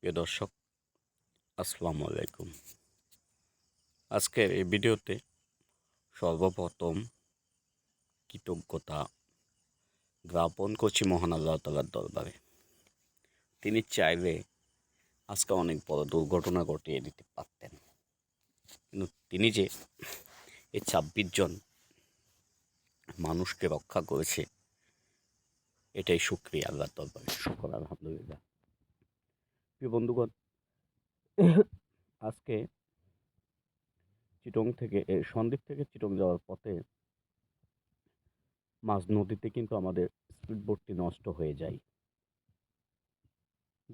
প্রিয় দর্শক, আসসালামু আলাইকুম। আজকের এই ভিডিওতে সর্বপ্রথম কৃতজ্ঞতা জ্ঞাপন করছি মহান আল্লাহ তাআলার দরবারে। তিনি চাইলে আজকে অনেক বড় দুর্ঘটনা ঘটিয়ে দিতে পারতেন, কিন্তু তিনি যে এই ২৬ জন মানুষকে রক্ষা করেছে, এটাই শুকরিয়া আল্লাহর দরবারে। শুকর আলহামদুলিল্লাহ। প্রিয় বন্ধুগণ, আজকে সন্দ্বীপ থেকে চিটং যাওয়ার পথে মাঝ নদীতে কিন্তু আমাদের স্পিড বোটটি নষ্ট হয়ে যায়।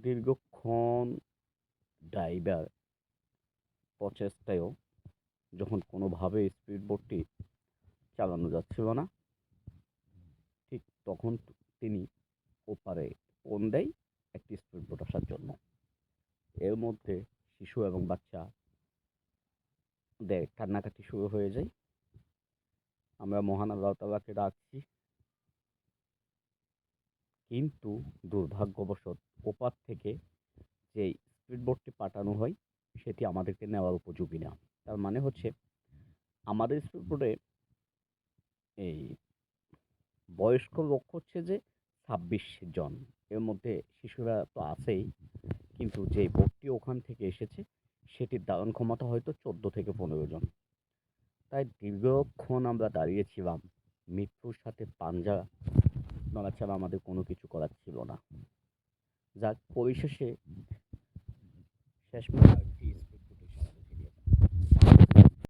দীর্ঘক্ষণ ড্রাইভার প্রচেষ্টায়ও যখন কোনোভাবে স্পিড বোটটি চালানো যাচ্ছিল না, ঠিক তখন তিনি ওপারে ফোন দেয় একটি স্পিড বোট আসার জন্য। এর মধ্যে শিশু এবং বাচ্চাদের কান্নাকাটি শুরু হয়ে যায়। আমরা মহান আল্লাহ তাআলাকে ডাকছি, কিন্তু দুর্ভাগ্যবশত ওপার থেকে যেই স্পিড বোটটি পাঠানো হয় সেটি আমাদেরকে নেওয়ার উপযোগী না। তার মানে হচ্ছে আমাদের স্পিড বোটে এই বয়স্ক লোক হচ্ছে যে ২৬ জন। এর মধ্যে শিশুরা তো আছেই, কিন্তু যে বোটটি ওখান থেকে এসেছে সেটির ধারণ ক্ষমতা হয়তো ১৪ থেকে ১৫ জন। তাই দীর্ঘক্ষণ আমরা দাঁড়িয়েছিলাম। মৃত্যুর সাথে পাঞ্জা লড়া ছাড়া আমাদের কোনো কিছু করার ছিল না। যাক, পরিশেষে শেষমেশ